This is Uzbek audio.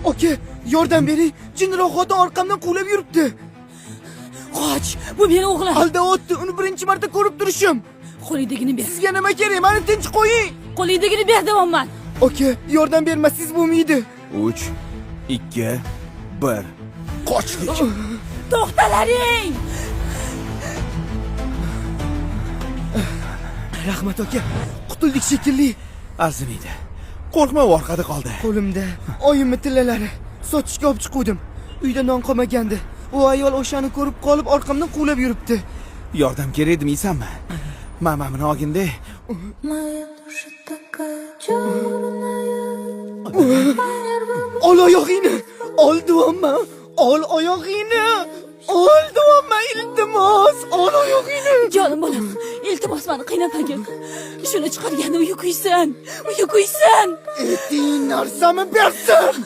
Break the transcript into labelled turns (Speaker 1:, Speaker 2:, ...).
Speaker 1: Aka, yordam bering. Jinniroq xotin orqamdan quvlab yuribdi.
Speaker 2: Qoch, bu meni o'g'lim.
Speaker 1: Aldayapti, uni birinchi marta ko'rib turishim.
Speaker 2: Qo'lingdagini ber.
Speaker 1: Sizga nima kerak? Meni tinch qo'ying.
Speaker 2: Qo'lingdagini ber deyapman.
Speaker 1: Aka, yordam bermasangiz bo'lmaydi.
Speaker 3: 3, 2, 1. Qochdik.
Speaker 2: To'xtalaring!
Speaker 1: Rahmat aka, qutuldik shekilli.
Speaker 3: Arzimaydi. Qo'rqma, orqada qoldi.
Speaker 1: Qo'limda oyimni tillalari. Sotishga olib chiqdim. Uyda non qolmagandi. U ayol o'shani ko'rib qolib orqamdan quvlab yuribdi.
Speaker 3: Yordam kerak demiysanmi? Mamamni olgin-da.
Speaker 4: Моя душа такая черная.
Speaker 1: Ol oyog'ingni. Ol deyapman. Ol oyog'ingni. Ol deyapman, iltimos. Ol oyog'ingni.
Speaker 2: Jonim bolam, iltimos meni qiynamagin. Shuni chiqarganda uyi kuysin. Uyi kuysin.
Speaker 1: Eting narsami bersin?